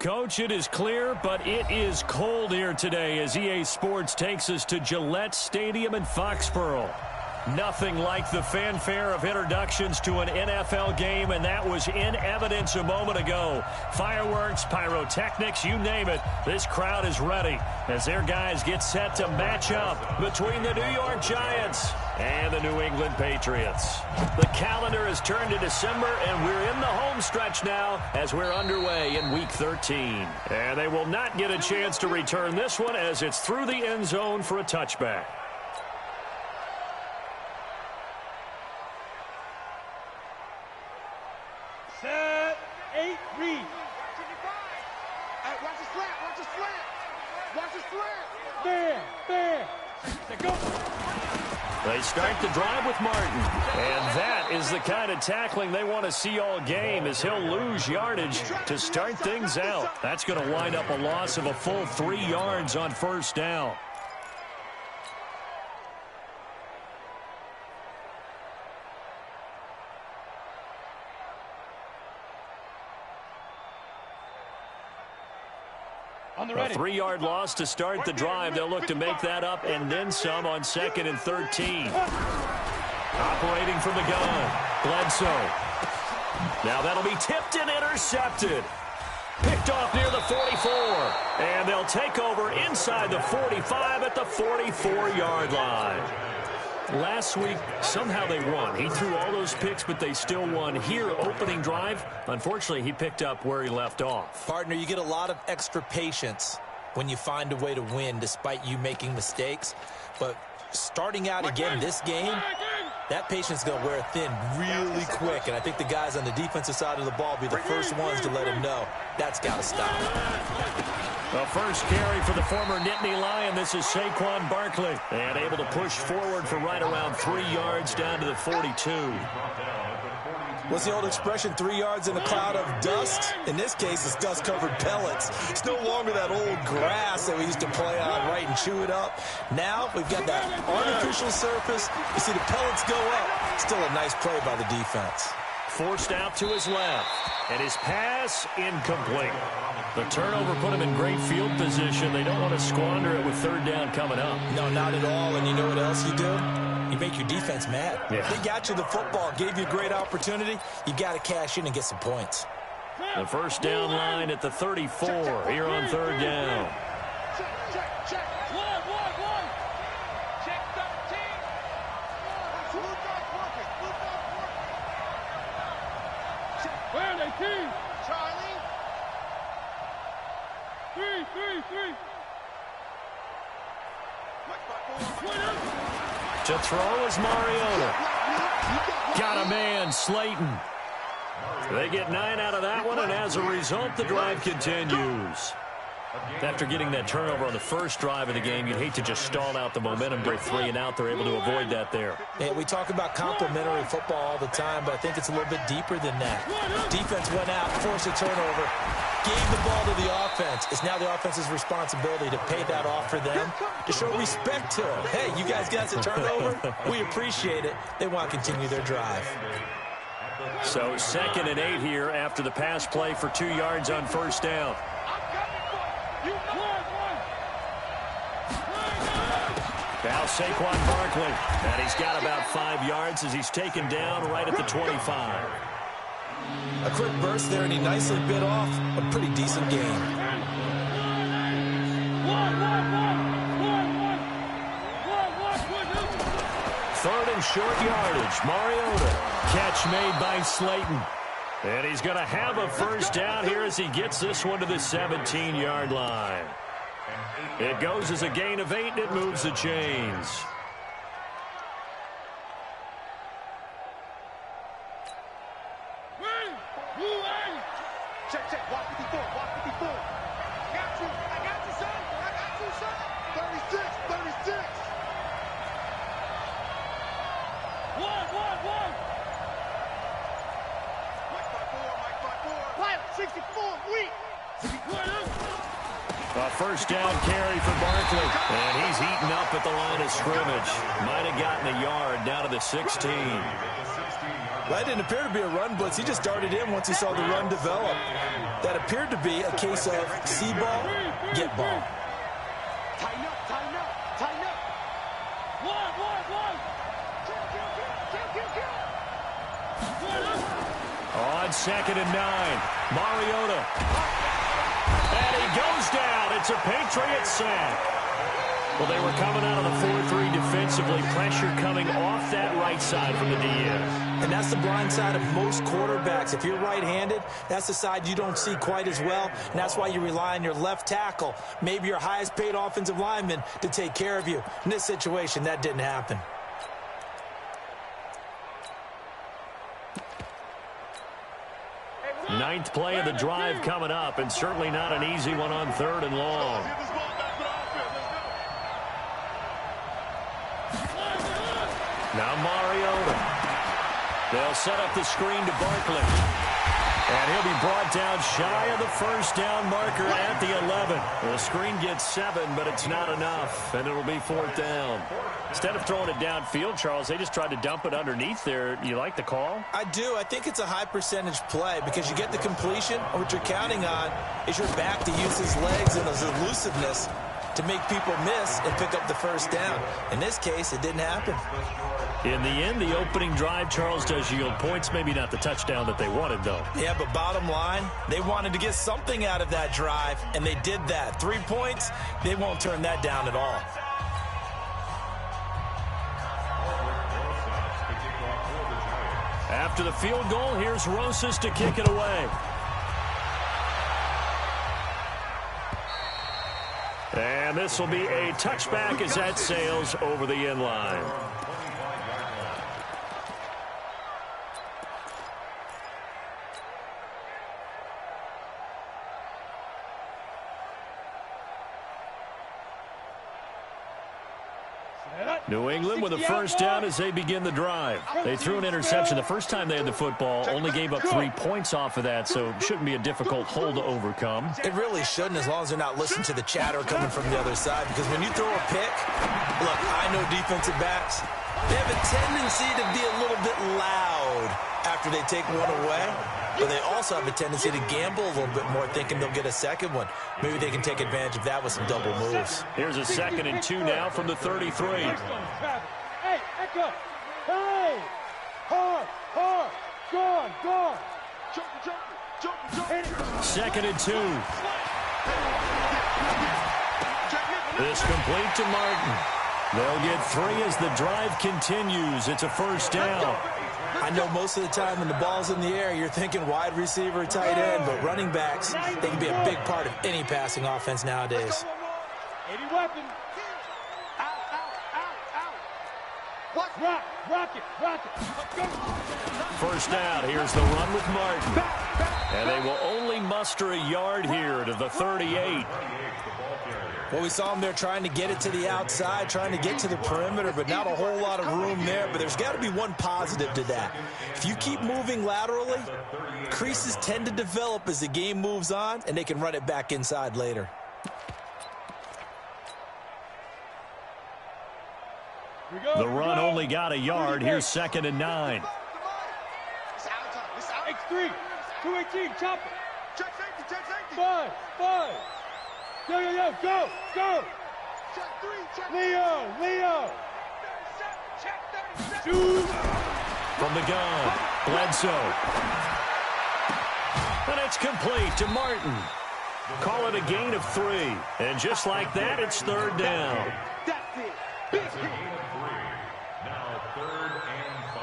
Coach, it is clear, but it is cold here today as EA Sports takes us to Gillette Stadium in Foxborough. Nothing like the fanfare of introductions to an NFL game, and that was in evidence a moment ago. Fireworks, pyrotechnics, you name it. This crowd is ready as their guys get set to match up between the New York Giants and the New England Patriots. The calendar has turned to December, and we're in the home stretch now as we're underway in Week 13. And they will not get a chance to return this one as it's through the end zone for a touchback. Set, 8, read. Watch the slant, watch the slant. Watch the slant. There. Go. They start the drive with Martin. And that is the kind of tackling they want to see all game as he'll lose yardage to start things out. That's going to wind up a loss of a full 3 yards on first down. A 3-yard loss to start the drive. They'll look to make that up and then some on 2nd and 13. Operating from the gun, Bledsoe. Now that'll be tipped and intercepted. Picked off near the 44. And they'll take over inside the 45 at the 44-yard line. Last week, somehow they won. He threw all those picks, but they still won. Here, opening drive, unfortunately, he picked up where he left off. Partner, you get a lot of extra patience when you find a way to win despite you making mistakes. But starting out again this game, that patience is going to wear thin really quick. And I think the guys on the defensive side of the ball will be the first ones to let him know that's got to stop. The first carry for the former Nittany Lion. This is Saquon Barkley. And able to push forward for right around 3 yards down to the 42. What's the old expression, 3 yards in a cloud of dust? In this case, it's dust-covered pellets. It's no longer that old grass that we used to play on, right, and chew it up. Now we've got that artificial surface. You see the pellets go up. Still a nice play by the defense. Forced out to his left. And his pass incomplete. The turnover put him in great field position. They don't want to squander it with 3rd down coming up. No, not at all. And you know what else you do? You make your defense mad. Yeah. They got you the football, gave you a great opportunity. You got to cash in and get some points. The first down line at the 34 here on 3rd down. Check. One. Check 13. Where are they, team? Charlie. 3. To throw is Mariota. Got a man, Slayton. They get 9 out of that one, and as a result, the drive continues. After getting that turnover on the first drive of the game, you'd hate to just stall out the momentum, go 3 and out. They're able to avoid that there. Hey, we talk about complementary football all the time, but I think it's a little bit deeper than that. Defense went out, forced a turnover, gave the ball to the offense. It's now the offense's responsibility to pay that off for them, to show respect to them. Hey, you guys got the turnover? We appreciate it. They want to continue their drive. So 2nd and 8 here after the pass play for 2 yards on first down. Now Saquon Barkley, and he's got about 5 yards as he's taken down right at the 25. A quick burst there, and he nicely bit off a pretty decent gain. Third and short yardage. Mariota. Catch made by Slayton. And he's going to have a first down here as he gets this one to the 17-yard line. It goes as a gain of 8, and it moves the chains. Check. Walk 54. I got you, son. 36. One. Mike 4. 64, weak. A first down carry for Barkley. And he's eaten up at the line of scrimmage. Might have gotten a yard down to the 16. Well, that didn't appear to be a run blitz. He just darted in once he saw the run develop. That appeared to be a case of see ball, get ball. Tighten up, tighten up, tighten up. One. On 2nd and 9, Mariota. And he goes down. It's a Patriots sack. Well, they were coming out of the 4-3 defensively. Pressure coming off that right side from the DN. And that's the blind side of most quarterbacks. If you're right-handed, that's the side you don't see quite as well. And that's why you rely on your left tackle, maybe your highest-paid offensive lineman, to take care of you. In this situation, that didn't happen. Ninth play of the drive coming up, and certainly not an easy one on 3rd and long. Now Mariota. They'll set up the screen to Barkley. And he'll be brought down shy of the first down marker at the 11. The screen gets 7, but it's not enough, and it'll be 4th down. Instead of throwing it downfield, Charles, they just tried to dump it underneath there. You like the call? I do. I think it's a high-percentage play because you get the completion, and what you're counting on is your back to use his legs and his elusiveness to make people miss and pick up the first down. In this case, it didn't happen. In the end, the opening drive, Charles, does yield points. Maybe not the touchdown that they wanted, though. Yeah, but bottom line, they wanted to get something out of that drive, and they did that. 3 points, they won't turn that down at all. After the field goal, here's Rosas to kick it away. And this will be a touchback as that sails over the end line. New England with a first down as they begin the drive. They threw an interception the first time they had the football, only gave up 3 points off of that, so it shouldn't be a difficult hole to overcome. It really shouldn't, as long as they're not listening to the chatter coming from the other side, because when you throw a pick, look, I know defensive backs, they have a tendency to be a little bit loud after they take one away, but they also have a tendency to gamble a little bit more, thinking they'll get a second one. Maybe they can take advantage of that with some double moves. Here's a 2nd and 2 now from the 33. Hey, echo. Hey. Hard. Gone. Jump. 2nd and 2. This complete to Martin. They'll get 3 as the drive continues. It's a first down. I know most of the time when the ball's in the air, you're thinking wide receiver, tight end, but running backs, they can be a big part of any passing offense nowadays. 80 weapon. Out. Rock it. Go. First down. Here's the run with Martin. And they will only muster a yard here to the 38. Well, we saw them there trying to get it to the outside, trying to get to the perimeter, but not a whole lot of room there. But there's got to be one positive to that. If you keep moving laterally, creases tend to develop as the game moves on, and they can run it back inside later. The run only got a yard. Here's 2nd and 9. X3. 218. Chop it. Check safety. 5. Yo. Go. Check 3. Leo. Check 37. Shoot. From the gun, Bledsoe. And it's complete to Martin. Call it a gain of 3. And just like that, it's 3rd down. That's it. Big hit. Now 3rd and 5.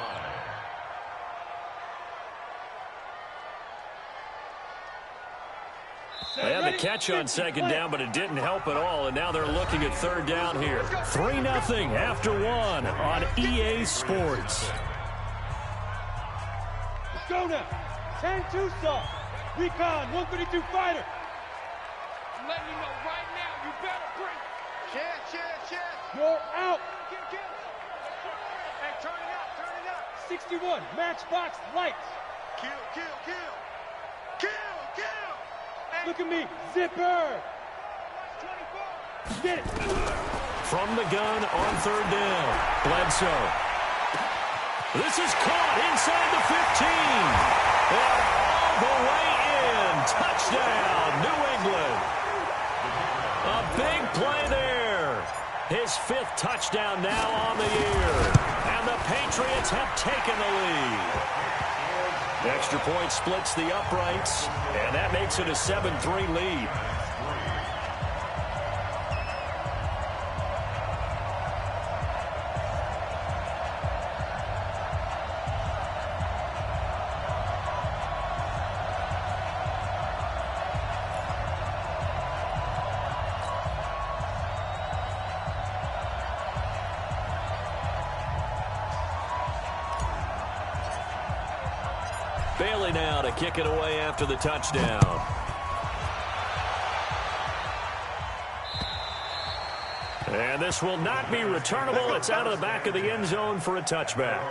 They had the catch on 2nd down, but it didn't help at all, and now they're looking at 3rd down here. 3-0 after 1 on EA Sports. Let's go now. 10-2 star. Recon 132 fighter. I'm letting you know right now, you better bring it. Share. You're out. Hey, turn it up. 61 matchbox lights. Kill. Look at me. Zipper. 24. Get it. From the gun on 3rd down, Bledsoe. This is caught inside the 15. And all the way in. Touchdown, New England. A big play there. His 5th touchdown now on the year. And the Patriots have taken the lead. Extra point splits the uprights, and that makes it a 7-3 lead. Bailey now to kick it away after the touchdown. And this will not be returnable. It's out of the back of the end zone for a touchback.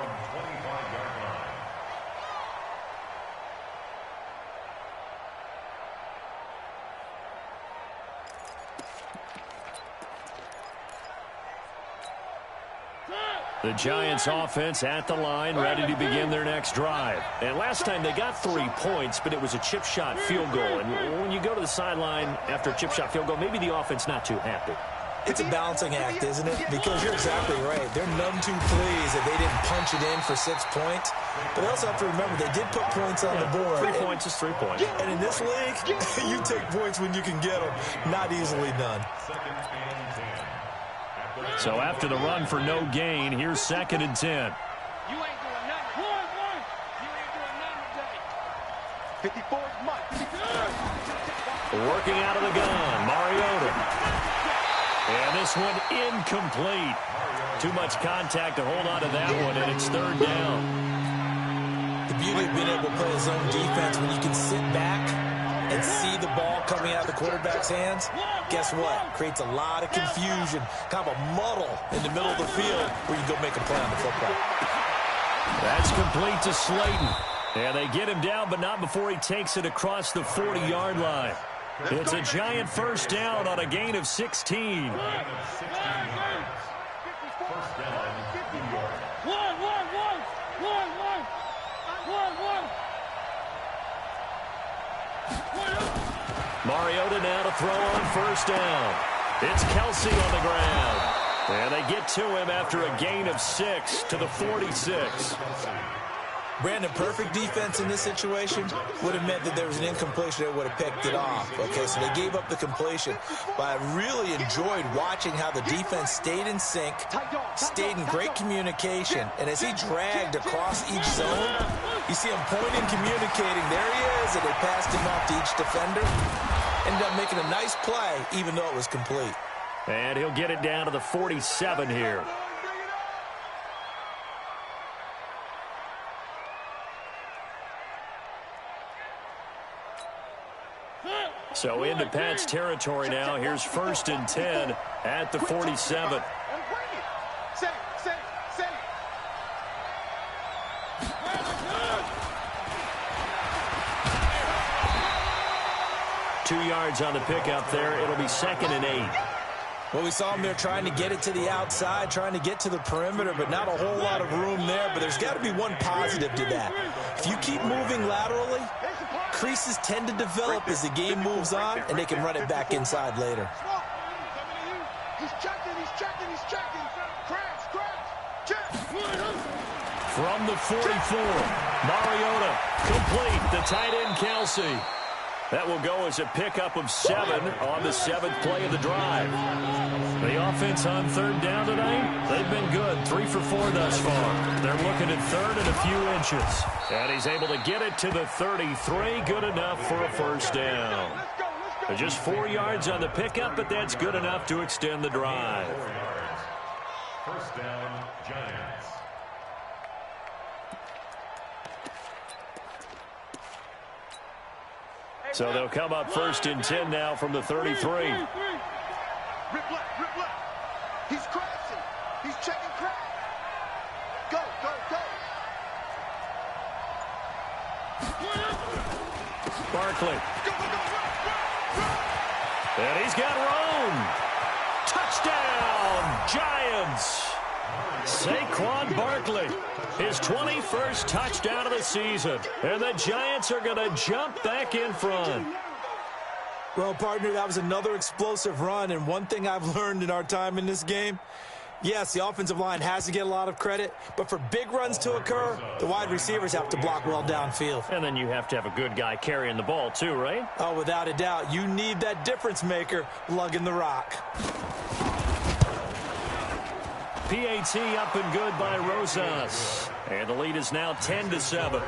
The Giants offense at the line, ready to begin their next drive. And last time they got 3 points, but it was a chip shot field goal. And when you go to the sideline after a chip shot field goal, maybe the offense not too happy. It's a balancing act, isn't it? Because you're exactly right. They're none too pleased that they didn't punch it in for 6 points. But they also have to remember they did put points on the board. 3 points is 3 points. And in this league, you take points when you can get them. Not easily done. So after the run for no gain, here's 2nd and 10. You ain't doing nothing. You ain't doing nothing today. 54 is Mike. Working out of the gun, Mariota. And this one incomplete. Too much contact to hold on to that one, and it's 3rd down. The beauty of being able to play a zone defense when you can sit back and see the ball coming out of the quarterback's hands, guess what? Creates a lot of confusion, kind of a muddle in the middle of the field where you go make a play on the football. That's complete to Slayton. And they get him down, but not before he takes it across the 40-yard line. It's a Giant 1st down on a gain of 16. Mariota now to throw on 1st down. It's Kelsey on the ground. And they get to him after a gain of 6 to the 46. Brandon, perfect defense in this situation would have meant that there was an incompletion that would have picked it off. Okay, so they gave up the completion. But I really enjoyed watching how the defense stayed in sync, stayed in great communication. And as he dragged across each zone, you see him pointing, communicating. There he is, and they passed him off to each defender. Ended up making a nice play, even though it was complete. And he'll get it down to the 47 here. So into Pat's territory now. Here's 1st and 10 at the 47. Two yards on the pickup there. It'll be 2nd and 8. Well, we saw him there trying to get it to the outside, trying to get to the perimeter, but not a whole lot of room there. But there's got to be one positive to that. If you keep moving laterally, creases tend to develop as the game moves on, and they can run it back inside later. He's checking. Crash. Check. From the 44, Mariota complete. The tight end, Kelsey. That will go as a pickup of 7 on the 7th play of the drive. The offense on 3rd down tonight, they've been good. 3 for 4 thus far. They're looking at 3rd and a few inches. And he's able to get it to the 33. Good enough for a 1st down. They're just 4 yards on the pickup, but that's good enough to extend the drive. 1st down, Giants. So they'll come up 1st and 10 now from the 33. Rip left. He's crashing. He's checking crash. Go. Barkley. And he's got room. Touchdown, Giants. Saquon Barkley, his 21st touchdown of the season. And the Giants are going to jump back in front. Well, partner, that was another explosive run. And one thing I've learned in our time in this game, yes, the offensive line has to get a lot of credit, but for big runs to occur, the wide receivers have to block well downfield. And then you have to have a good guy carrying the ball too, right? Oh, without a doubt. You need that difference maker lugging the rock. PAT up and good by Rosas. And the lead is now 10-7.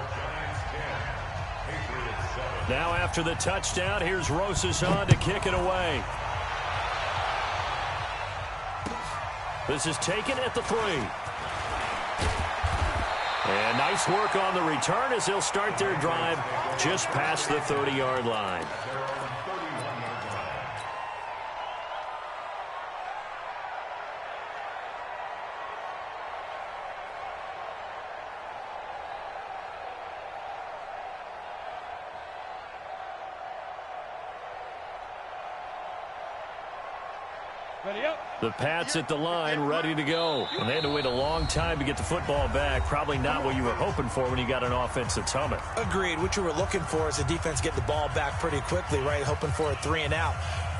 Now after the touchdown, here's Rosas on to kick it away. This is taken at the 3. And nice work on the return as they'll start their drive just past the 30-yard line. The Pats at the line, ready to go. And they had to wait a long time to get the football back. Probably not what you were hoping for when you got an offense that's humming. Agreed. What you were looking for is the defense get the ball back pretty quickly, right? Hoping for a 3-and-out.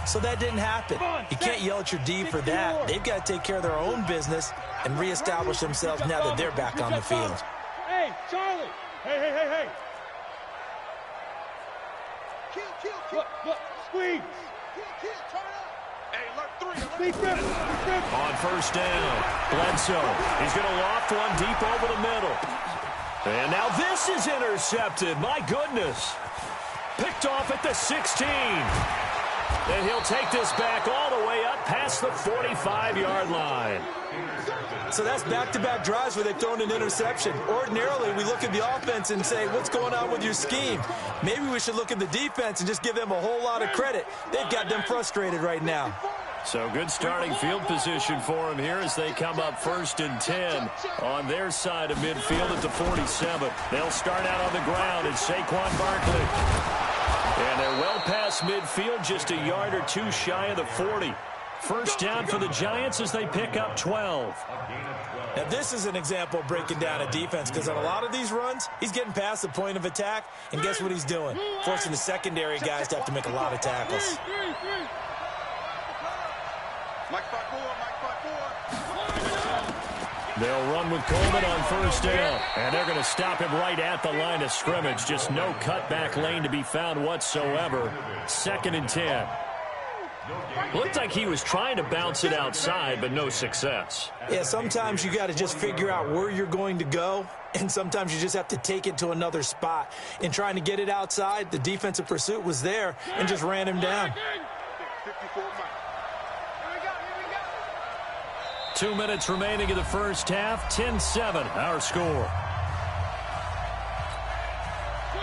So that didn't happen. You can't yell at your D for that. They've got to take care of their own business and reestablish themselves now that they're back on the field. Hey, Charlie. Hey. Kill. Look, squeeze. Kill, turn up. Hey, alert 3. On first down, Bledsoe. He's going to loft one deep over the middle. And now this is intercepted. My goodness. Picked off at the 16. And he'll take this back all the way up past the 45-yard line. So that's back-to-back drives where they've thrown an interception. Ordinarily, we look at the offense and say, what's going on with your scheme? Maybe we should look at the defense and just give them a whole lot of credit. They've got them frustrated right now. So good starting field position for them here as they come up 1st and 10 on their side of midfield at the 47. They'll start out on the ground. It's Saquon Barkley. And they're well past midfield, just a yard or two shy of the 40. First down for the Giants as they pick up 12. Now, this is an example of breaking down a defense because on a lot of these runs, he's getting past the point of attack, and guess what he's doing? Forcing the secondary guys to have to make a lot of tackles. They'll run with Coleman on first down, and they're going to stop him right at the line of scrimmage. Just no cutback lane to be found whatsoever. 2nd and 10. Looked like he was trying to bounce it outside, but no success. Yeah, sometimes you got to just figure out where you're going to go, and sometimes you just have to take it to another spot. In trying to get it outside, the defensive pursuit was there and just ran him down. 2 minutes remaining in the first half. 10-7, our score.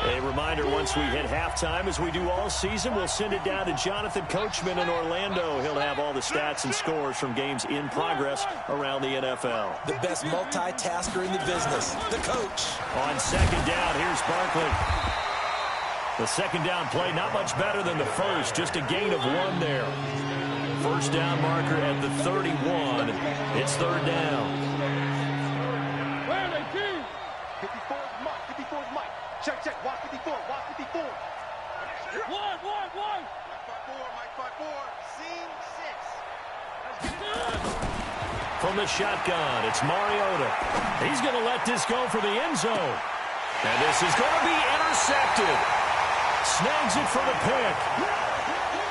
A reminder, once we hit halftime, as we do all season, we'll send it down to Jonathan Coachman in Orlando. He'll have all the stats and scores from games in progress around the NFL. The best multitasker in the business, the coach. On 2nd down, here's Barkley. The 2nd down play, not much better than the first, just a gain of 1 there. First down marker at the 31. It's 3rd down. Check. Watch 54. One. Mike 5-4. Scene 6. From the shotgun, it's Mariota. He's going to let this go for the end zone. And this is going to be intercepted. Snags it for the pick.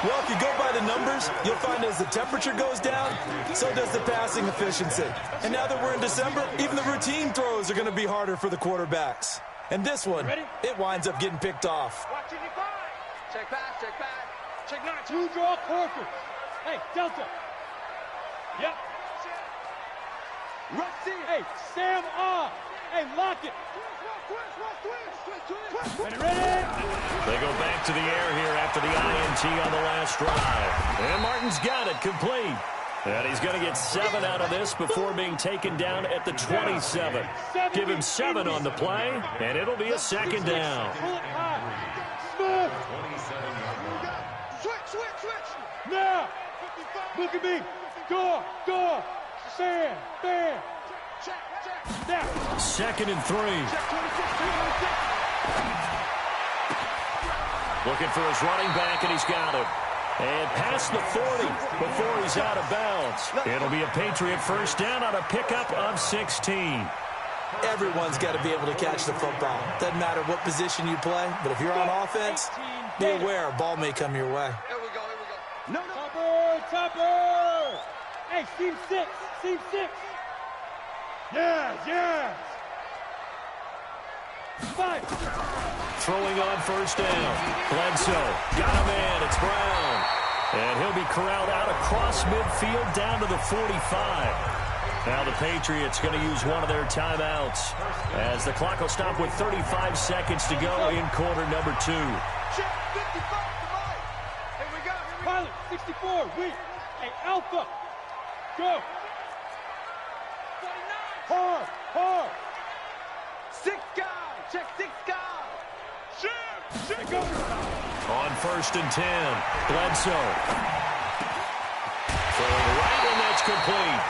Well, if you go by the numbers, you'll find as the temperature goes down, so does the passing efficiency. And now that we're in December, even the routine throws are going to be harder for the quarterbacks. And this one, it winds up getting picked off. Watch it, check back. Check 9. 2 draw corpus. Hey, Delta. Yep. Hey, Sam off. Hey, lock it. Ready? They go back to the air here after the INT on the last drive. And Martin's got it complete. And he's going to get 7 out of this before being taken down at the 27. Give him 7 on the play, and it'll be a 2nd down. Switch. Now. Look at me. Door. Bam. 2nd and 3. Looking for his running back, and he's got him. And past the 40 before he's out of bounds. It'll be a Patriot first down on a pickup of 16. Everyone's got to be able to catch the football. Doesn't matter what position you play, but if you're on offense, be aware a ball may come your way. Here we go. No. Topper! Hey, seam 6. Yes. 5. Throwing on first down. Bledsoe. Got a man. It's Brown. And he'll be corralled out across midfield down to the 45. Now the Patriots going to use one of their timeouts as the clock will stop with 35 seconds to go in quarter number 2. Check 55 to right. Here we go. Pilot, 64. Wait. Hey, Alpha. Go. 49. Hard. 6 guys. Check 6 guys. Shoot. Go. On 1st and 10, Bledsoe. Throwing right, and that's complete.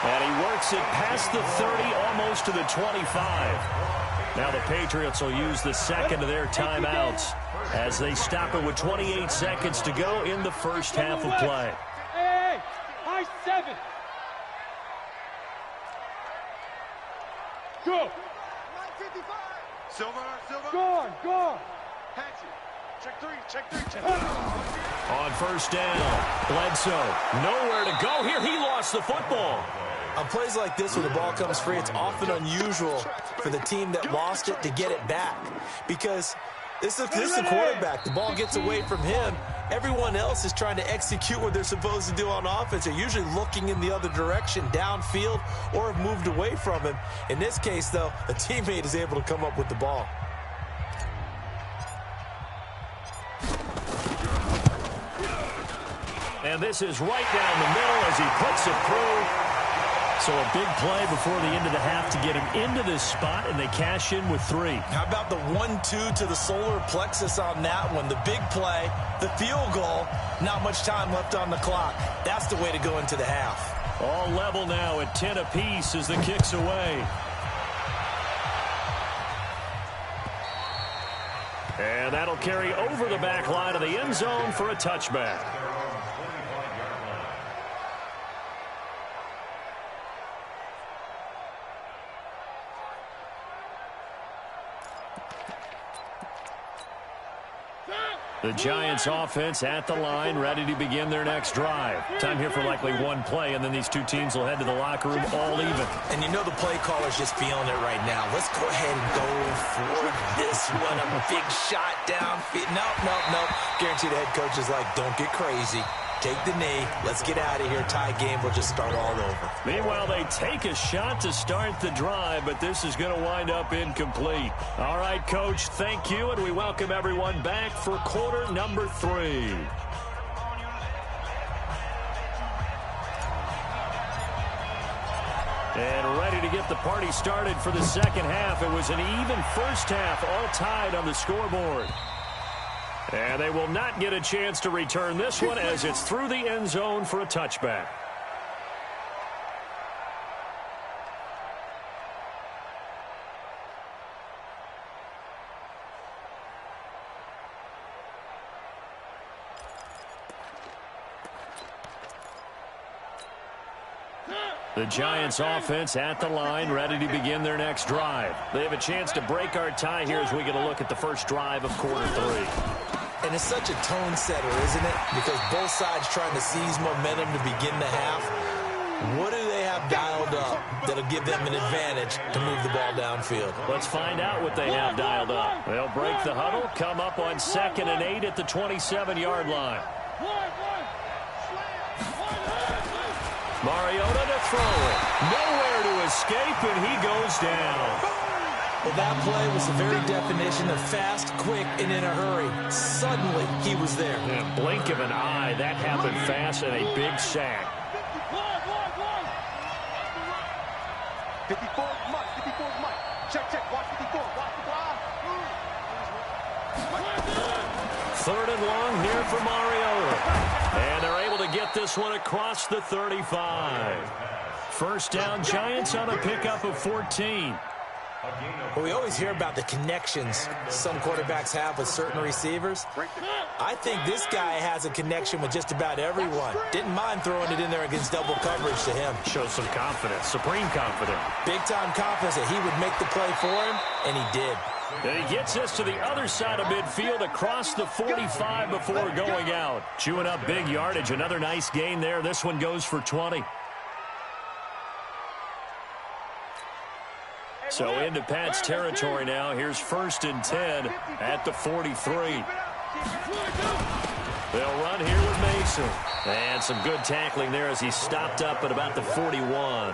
And he works it past the 30, almost to the 25. Now the Patriots will use the second of their timeouts as they stop it with 28 seconds to go in the first half of play. Hey, high 7. Go. 55. Silver. Gone. Hatchet. Check 3. On first down, Bledsoe. Nowhere to go here. He lost the football. On plays like this where the ball comes free, it's often unusual for the team that lost it to get it back. Because this is the quarterback. The ball gets away from him. Everyone else is trying to execute what they're supposed to do on offense. They're usually looking in the other direction, downfield, or have moved away from him. In this case, though, a teammate is able to come up with the ball. And this is right down the middle as he puts it through. So a big play before the end of the half to get him into this spot, and they cash in with 3. How about the 1-2 to the solar plexus on that one? The big play, the field goal, not much time left on the clock. That's the way to go into the half. All level now at 10 apiece as the kick's away. And that'll carry over the back line of the end zone for a touchback. The Giants offense at the line, ready to begin their next drive. Time here for likely one play, and then these two teams will head to the locker room all even. And you know the play caller's just feeling it right now. Let's go ahead and go for this one. A big shot downfield. Nope. Guarantee the head coach is like, don't get crazy. Take the knee. Let's get out of here. Tie game. We'll just start all over. Meanwhile, they take a shot to start the drive, but this is going to wind up incomplete. All right, Coach, thank you, and we welcome everyone back for quarter number 3. And ready to get the party started for the second half. It was an even first half, all tied on the scoreboard. And they will not get a chance to return this one as it's through the end zone for a touchback. The Giants offense at the line, ready to begin their next drive. They have a chance to break our tie here as we get a look at the first drive of quarter 3. And it's such a tone setter, isn't it? Because both sides trying to seize momentum to begin the half. What do they have dialed up that'll give them an advantage to move the ball downfield? Let's find out what they have dialed up. They'll break the huddle, come up on 2nd and 8 at the 27-yard line. Mariota to throw it. Nowhere to escape, and he goes down. Well, that play was the very definition of fast, quick, and in a hurry. Suddenly, he was there. In a blink of an eye, that happened fast and a big sack. 54 Mike. Check. Watch 54. Watch the block. 3rd and long here for Mariota. And they're able to get this one across the 35. First down, Giants on a pickup of 14. Well, we always hear about the connections some quarterbacks have with certain receivers. I think this guy has a connection with just about everyone. Didn't mind throwing it in there against double coverage to him. Shows some confidence, supreme confidence. Big-time confidence that he would make the play for him, and he did. And he gets us to the other side of midfield across the 45 before going out. Chewing up big yardage. Another nice gain there. This one goes for 20. So into Pat's territory now. Here's 1st and 10 at the 43. They'll run here with Mason. And some good tackling there as he stopped up at about the 41.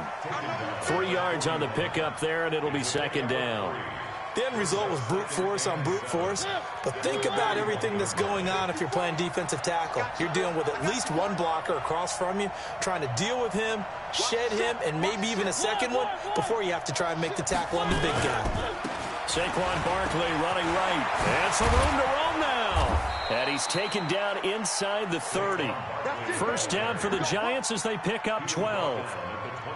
3 yards on the pickup there, and it'll be 2nd down. The end result was brute force on brute force, but think about everything that's going on if you're playing defensive tackle. You're dealing with at least one blocker across from you, trying to deal with him, shed him, and maybe even a second one before you have to try and make the tackle on the big guy. Saquon Barkley running right. And some room to roam now. And he's taken down inside the 30. First down for the Giants as they pick up 12.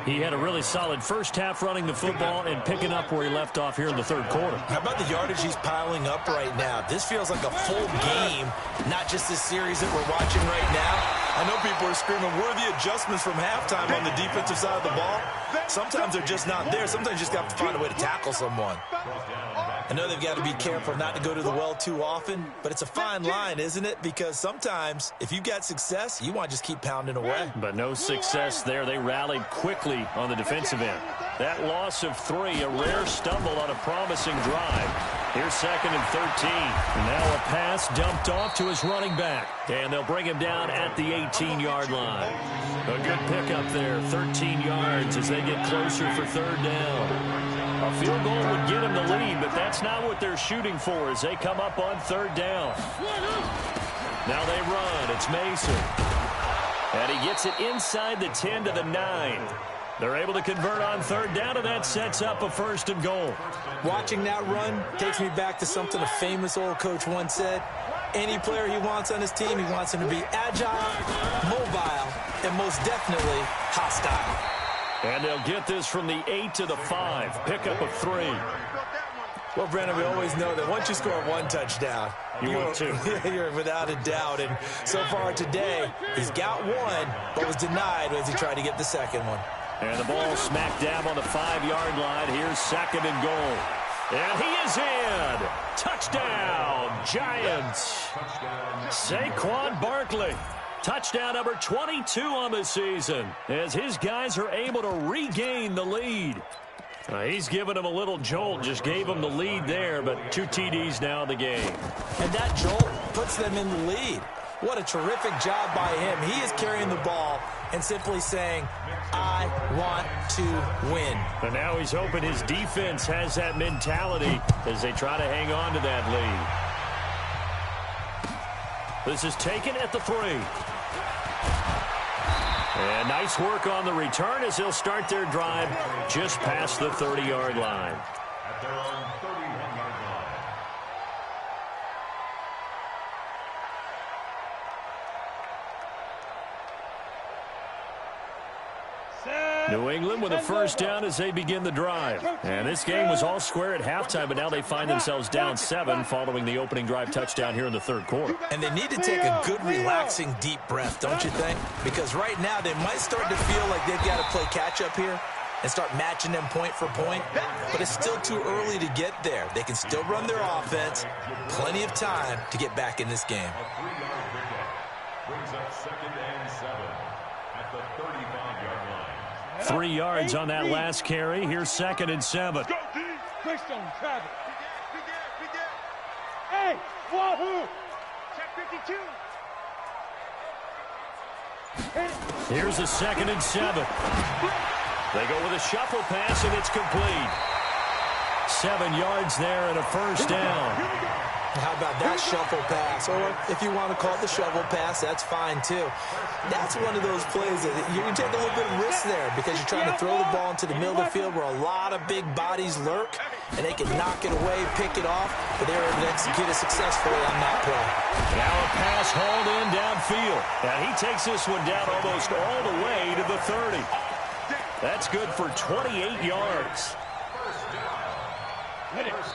He had a really solid first half running the football and picking up where he left off here in the 3rd quarter. How about the yardage he's piling up right now? This feels like a full game, not just this series that we're watching right now. I know people are screaming, worthy adjustments from halftime on the defensive side of the ball. Sometimes they're just not there. Sometimes you just have to find a way to tackle someone. I know they've got to be careful not to go to the well too often, but it's a fine line, isn't it? Because sometimes if you've got success, you want to just keep pounding away. But no success there. They rallied quickly on the defensive end. That loss of 3, a rare stumble on a promising drive. Here's 2nd and 13. Now a pass dumped off to his running back. And they'll bring him down at the 18-yard line. A good pickup there, 13 yards as they get closer for 3rd down. A field goal would get him the lead, but that's not what they're shooting for as they come up on 3rd down. Now they run. It's Mason. And he gets it inside the 10 to the 9. They're able to convert on 3rd down, and that sets up a 1st and goal. Watching that run takes me back to something a famous old coach once said. Any player he wants on his team, he wants him to be agile, mobile, and most definitely hostile. And they'll get this from the 8 to the 5. Pickup of 3. Well, Brandon, we always know that once you score 1 touchdown, you're without a doubt. And so far today, he's got 1, but was denied as he tried to get the 2nd one. And the ball smack dab on the 5-yard line. Here's 2nd and goal. And he is in. Touchdown, Giants. Saquon Barkley. Touchdown number 22 on the season as his guys are able to regain the lead. He's given him a little jolt, just gave him the lead there, but 2 TDs now in the game. And that jolt puts them in the lead. What a terrific job by him. He is carrying the ball and simply saying, I want to win. And now he's hoping his defense has that mentality as they try to hang on to that lead. This is taken at the 3. And nice work on the return as they'll start their drive just past the 30-yard line. At their own 31-yard line. New England with a first down as they begin the drive. And this game was all square at halftime, but now they find themselves down 7 following the opening drive touchdown here in the 3rd quarter. And they need to take a good, relaxing, deep breath, don't you think? Because right now they might start to feel like they've got to play catch-up here and start matching them point for point. But it's still too early to get there. They can still run their offense. Plenty of time to get back in this game. A 3-yard pickup brings up 2nd and 7 at the 35-yard line. 3 yards on that last carry. Here's 2nd and 7. Quickstone, Travis. Hey, Wahoo! Check 52. Here's the 2nd and 7. They go with a shuffle pass, and it's complete. 7 yards there and a first down. How about that shuffle pass? Or if you want to call it the shovel pass, that's fine too. That's one of those plays that you can take a little bit of risk there because you're trying to throw the ball into the middle of the field where a lot of big bodies lurk, and they can knock it away, pick it off, but they were able to execute it successfully on that play. Now a pass hauled in downfield. And he takes this one down almost all the way to the 30. That's good for 28 yards.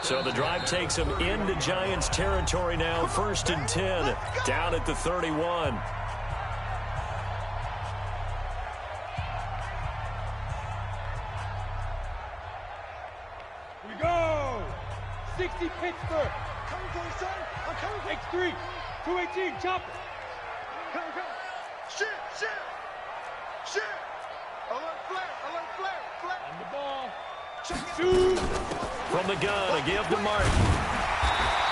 So the drive takes them into Giants territory now. 1st and 10, down at the 31. We go. 60 Pittsburgh. Coming for you, son. I'm coming. X3. 218. Chopper. Come. Shit. Alert flare. On the ball. Shoot. From the gun, a give to Martin.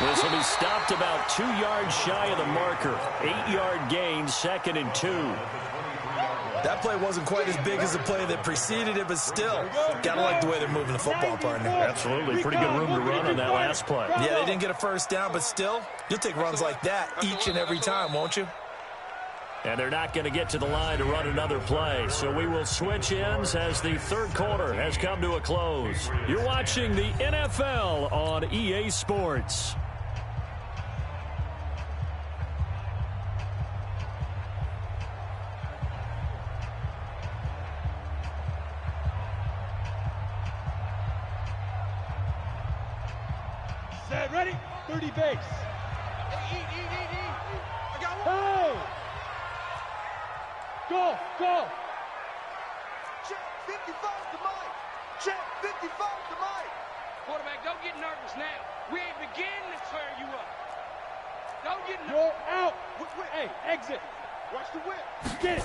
This will be stopped about 2 yards shy of the marker. 8-yard gain, 2nd and 2. That play wasn't quite as big as the play that preceded it, but still, gotta like the way they're moving the football, partner. Absolutely. Pretty good room to run on that last play. Yeah, they didn't get a first down, but still, you'll take runs like that each and every time, won't you? And they're not going to get to the line to run another play. So we will switch ends as the 3rd quarter has come to a close. You're watching the NFL on EA Sports. Set, ready? 30 base. I got one. Go. Check 55 to Mike. Check 55 to Mike. Quarterback, don't get nervous now. We ain't beginning to tear you up. Don't get nervous. You're out. Hey, exit. Watch the whip. Get it.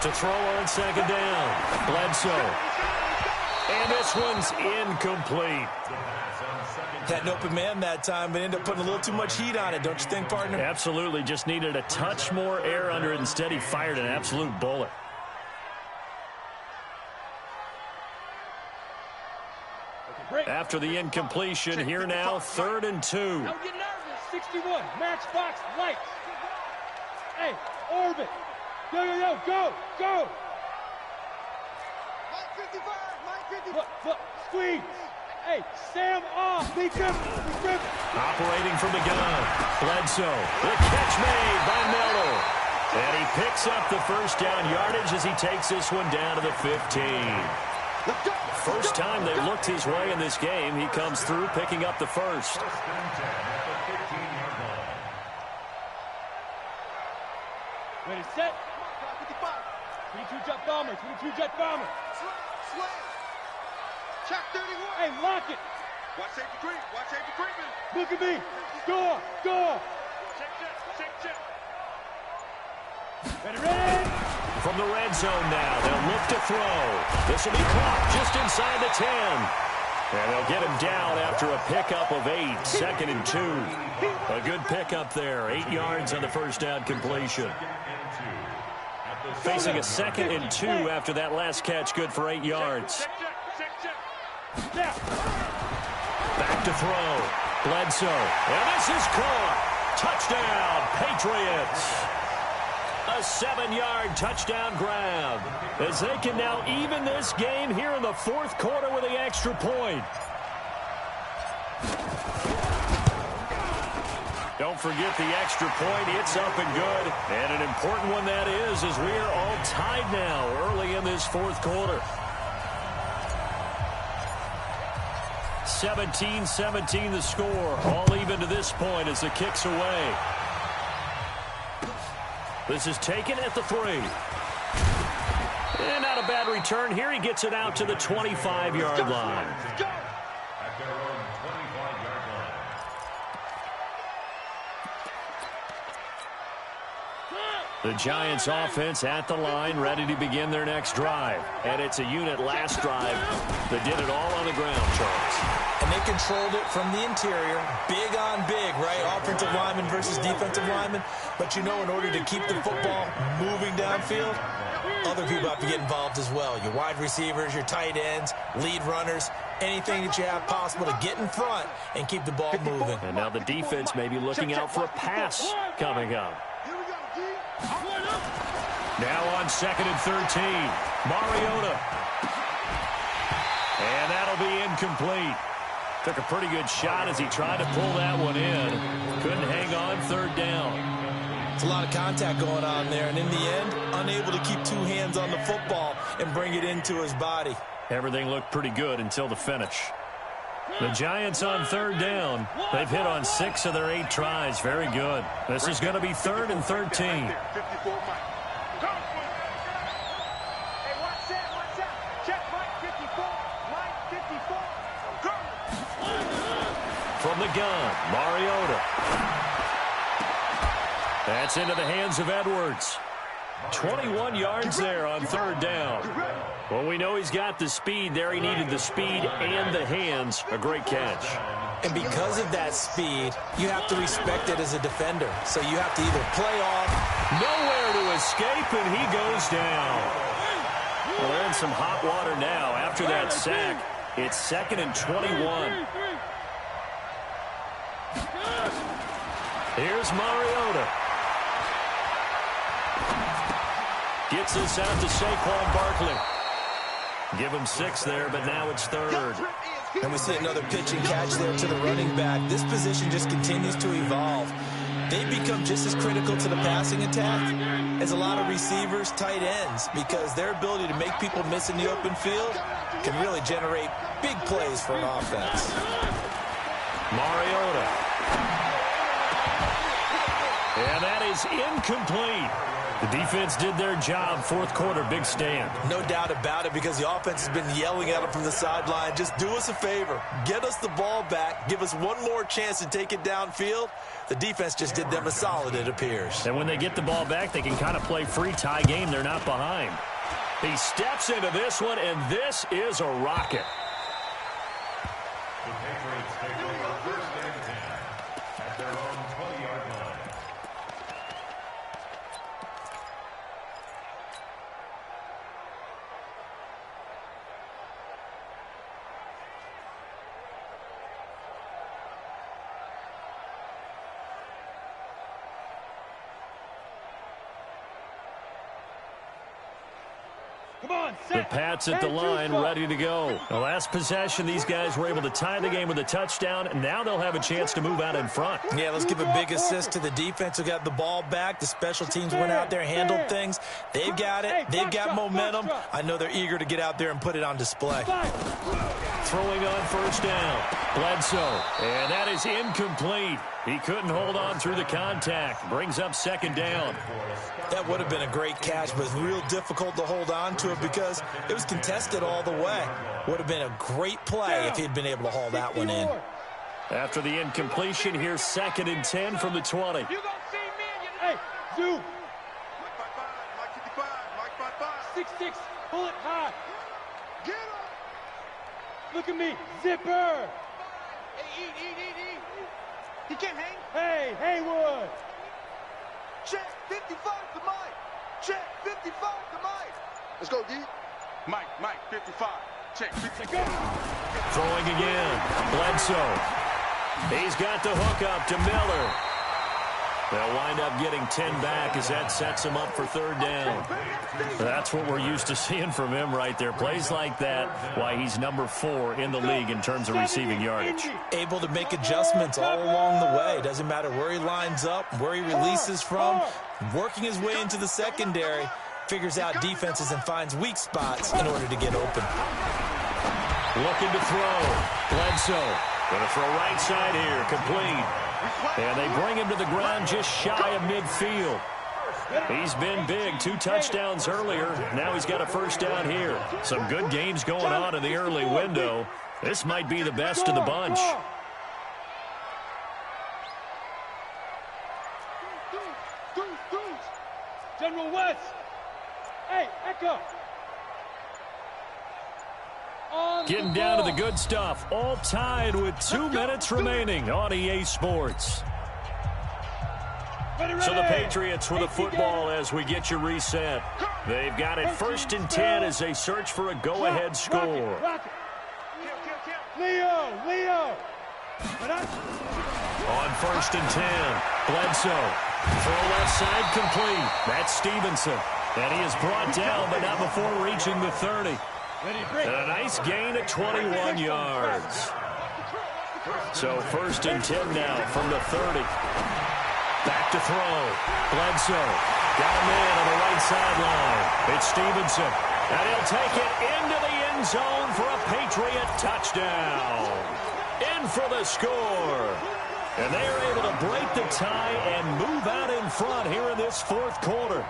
To throw on 2nd down. Bledsoe. And this one's incomplete. Had an open man that time, but ended up putting a little too much heat on it, don't you think, partner? Absolutely. Just needed a touch more air under it. Instead, he fired an absolute bullet. After the incompletion, here now, 3rd and 2. Don't get nervous. 61. Matchbox lights. Hey, orbit. Go. Mike 55. Look. Squeeze. Hey, Sam off. Be good. Operating from the gun. Bledsoe. The catch made by Miller. And he picks up the 1st down yardage as he takes this one down to the 15. First time they looked his way in this game. He comes through picking up the 1st. Ready, set. 22 jet bomber. Slay. Check 31. Hey, lock it. Watch safety creep. Look at me. Score. Check. Ready. From the red zone now, they'll look to throw. This will be caught just inside the 10. And they'll get him down after a pickup of 8, 2nd and 2. A good pickup there, 8 yards on the 1st down completion. Facing a 2nd and 2 after that last catch, good for 8 yards. Back to throw. Bledsoe. And this is caught. Touchdown, Patriots. A 7-yard touchdown grab as they can now even this game here in the 4th quarter with the extra point. Don't forget the extra point. It's up and good. And an important one that is, as we are all tied now early in this 4th quarter. 17-17 the score. All even to this point as the kick's away. This is taken at the 3. And not a bad return here. He gets it out to the 25-yard line. At their own 25-yard line. The Giants offense at the line, ready to begin their next drive. And it's a unit last drive that did it all on the ground, Charles. And they controlled it from the interior, big on big, right? Offensive lineman versus defensive lineman. But you know, in order to keep the football moving downfield, other people have to get involved as well. Your wide receivers, your tight ends, lead runners, anything that you have possible to get in front and keep the ball moving. And now the defense may be looking out for a pass coming up. Now on 2nd and 13, Mariota. And that'll be incomplete. Took a pretty good shot as he tried to pull that one in. Couldn't hang on 3rd down. It's a lot of contact going on there, and in the end, unable to keep two hands on the football and bring it into his body. Everything looked pretty good until the finish. The Giants on third down. They've hit on 6 of their 8 tries. Very good. This is going to be 3rd and 13. From the gun, Mariota. That's into the hands of Edwards. 21 yards there on third down. Well, we know he's got the speed there. He needed the speed and the hands. A great catch. And because of that speed, you have to respect it as a defender. So you have to either play off. Nowhere to escape, and he goes down. Well, they're in some hot water now after that sack. It's 2nd and 21. Here's Mariota. Gets us out to Saquon Barkley. Give him 6 there, but now it's 3rd. And we see another pitch and catch there to the running back. This position just continues to evolve. They become just as critical to the passing attack as a lot of receivers, tight ends, because their ability to make people miss in the open field can really generate big plays for an offense. Mariota. And that is incomplete. The defense did their job. 4th quarter, big stand. No doubt about it, because the offense has been yelling at them from the sideline. Just do us a favor. Get us the ball back. Give us one more chance to take it downfield. The defense just did them a solid, it appears. And when they get the ball back, they can kind of play free tie game. They're not behind. He steps into this one, and this is a rocket. The Patriots take over 1st and 10 at their own 20-yard line. The Pats at the line, ready to go. The last possession, these guys were able to tie the game with a touchdown, and now they'll have a chance to move out in front. Yeah, let's give a big assist to the defense who got the ball back. The special teams went out there, handled things. They've got it. They've got momentum. I know they're eager to get out there and put it on display. Throwing on 1st down. Bledsoe. And that is incomplete. He couldn't hold on through the contact. Brings up 2nd down. That would have been a great catch, but it's real difficult to hold on to it because it was contested all the way. Would have been a great play if he'd been able to haul that one in. After the incompletion, here's 2nd and 10 from the 20. You gonna see me? Hey, Zoo. 6'6", pull it high. Get up. Look at me, zipper. Hey, eat. He can't hang. Hey, Haywood. Check, 55 to Mike. Check, 55 to Mike. Let's go, D. Mike, 55. Check, 55. Throwing again. Bledsoe. He's got the hook up to Miller. They'll wind up getting 10 back as that sets him up for 3rd down. That's what we're used to seeing from him right there. Plays like that, why he's number 4 in the league in terms of receiving yardage. Able to make adjustments all along the way. Doesn't matter where he lines up, where he releases from. Working his way into the secondary. Figures out defenses and finds weak spots in order to get open. Looking to throw. Bledsoe. Going to throw right side here. Complete. And they bring him to the ground just shy of midfield. He's been big. 2 touchdowns earlier. Now he's got a 1st down here. Some good games going on in the early window. This might be the best of the bunch. General West. Hey, Echo. Getting down to the good stuff. All tied with 2 minutes remaining on EA Sports. So the Patriots with the football as we get you reset. They've got it 1st and 10 as they search for a go-ahead score. Leo. On 1st and 10, Bledsoe. Throw left side complete. That's Stevenson. And he is brought down, but not before reaching the 30. And a nice gain at 21 yards. So 1st and 10 now from the 30. Back to throw. Bledsoe. Got him in on the right sideline. It's Stevenson. And he'll take it into the end zone for a Patriot touchdown. In for the score. And they are able to break the tie and move out in front here in this fourth quarter.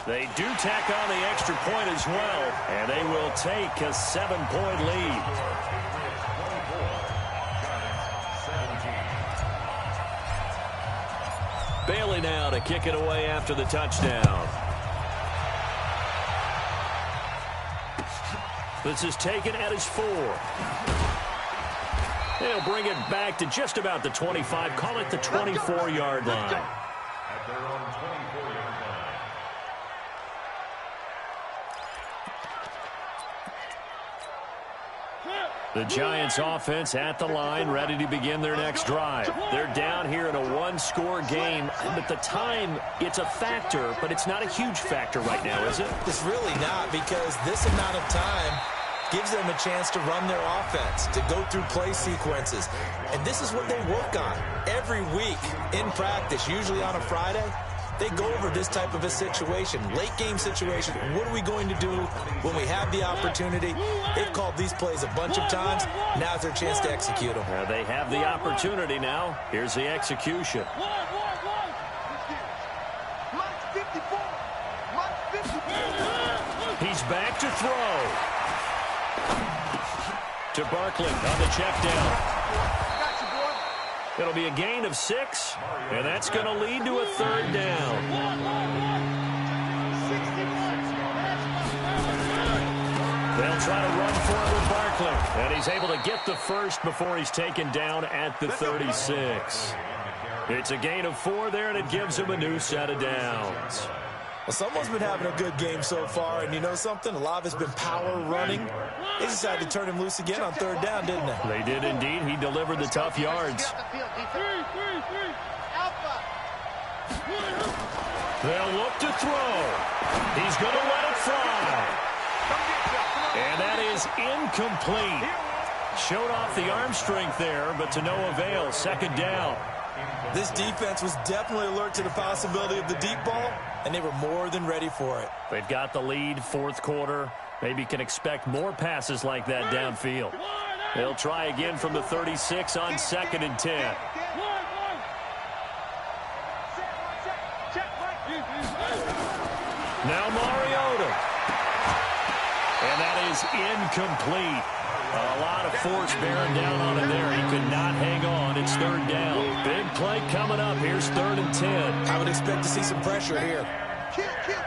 They do tack on the extra point as well, and they will take a 7-point lead. Bailey now to kick it away after the touchdown. This is taken at his 4. They'll bring it back to just about the 25. Call it the 24-yard line. At their own 24-yard line. The Giants offense at the line, ready to begin their next drive. They're down here in a one-score game, but the time, it's a factor, but it's not a huge factor right now, is it? It's really not, because this amount of time gives them a chance to run their offense, to go through play sequences. And this is what they work on every week in practice, usually on a Friday. They go over this type of a situation, late game situation. What are we going to do when we have the opportunity? They've called these plays a bunch of times. Now's their chance to execute them. They have the opportunity now. Here's the execution. He's back to throw. To Barkley on the check down. It'll be a gain of 6, and that's going to lead to a 3rd down. They'll try to run for it with Barkley, and he's able to get the first before he's taken down at the 36. It's a gain of 4 there, and it gives him a new set of downs. Well, someone's been having a good game so far, and you know something? A lot of it's been power running. They decided to turn him loose again on 3rd down, didn't they? They did indeed. He delivered the tough yards. They'll look to throw. He's going to let it fly. And that is incomplete. Showed off the arm strength there, but to no avail. 2nd down. This defense was definitely alert to the possibility of the deep ball, and they were more than ready for it. They've got the lead, 4th quarter. Maybe can expect more passes like that downfield. They'll try again from the 36 on 2nd and 10. Now Mariota. And that is incomplete. A lot of force bearing down on him there. He could not hang on. It's 3rd down. Big play coming up. Here's 3rd and 10. I would expect to see some pressure here. Kill. Three.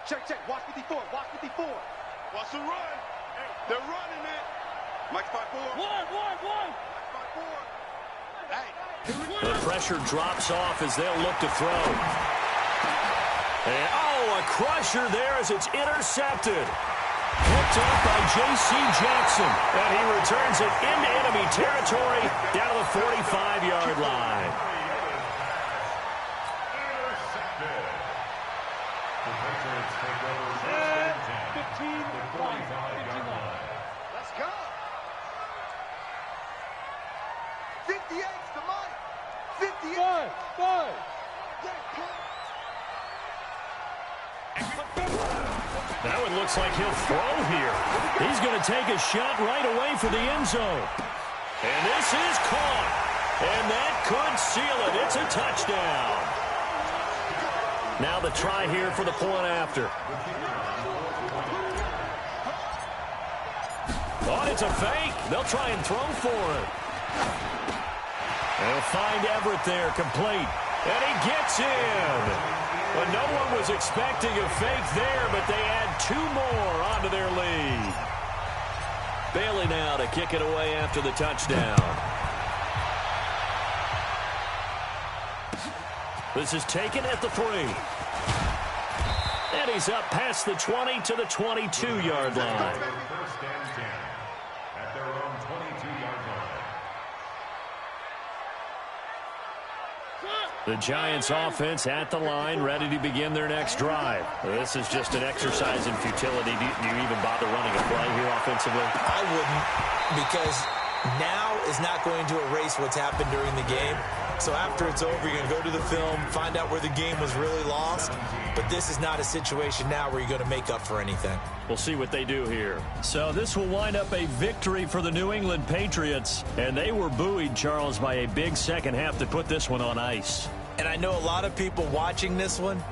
Check. Watch 54. Watch the run. They're running it. Mike 5-4. One. Hey. The pressure drops off as they'll look to throw. And, a crusher there as it's intercepted. Picked up by J.C. Jackson. And he returns it into enemy territory down to the 45-yard line. The Patriots take over 15 at the 45-yard line. Let's go. 58's the Mike. 58. 5. Now it looks like he'll throw here. He's going to take a shot right away for the end zone. And this is caught. And that could seal it. It's a touchdown. Now the try here for the point after. Oh, it's a fake. They'll try and throw for it. They'll find Everett there, complete. And he gets in. But no one was expecting a fake there, but they add 2 more onto their lead. Bailey now to kick it away after the touchdown. This is taken at the 3. And he's up past the 20 to the 22-yard line. The Giants offense at the line, ready to begin their next drive. This is just an exercise in futility. Do you even bother running a play here offensively? I wouldn't, because now is not going to erase what's happened during the game. So after it's over, you're going to go to the film, find out where the game was really lost. But this is not a situation now where you're going to make up for anything. We'll see what they do here. So this will wind up a victory for the New England Patriots. And they were buoyed, Charles, by a big second half to put this one on ice. And I know a lot of people watching this one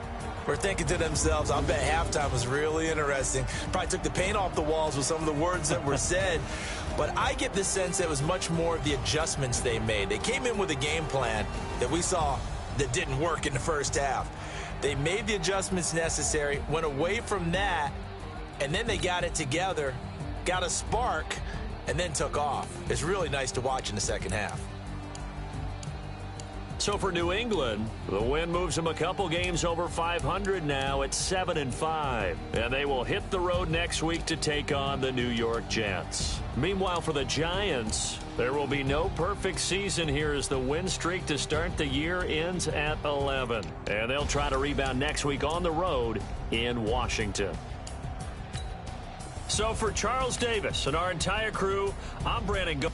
were thinking to themselves, I bet halftime was really interesting. Probably took the paint off the walls with some of the words that were said. But I get the sense that it was much more of the adjustments they made. They came in with a game plan that we saw that didn't work in the first half. They made the adjustments necessary, went away from that, and then they got it together, got a spark, and then took off. It's really nice to watch in the second half. So for New England, the win moves them a couple games over 500 now at 7-5. And they will hit the road next week to take on the New York Jets. Meanwhile, for the Giants, there will be no perfect season here as the win streak to start the year ends at 11. And they'll try to rebound next week on the road in Washington. So for Charles Davis and our entire crew, I'm Brandon Go.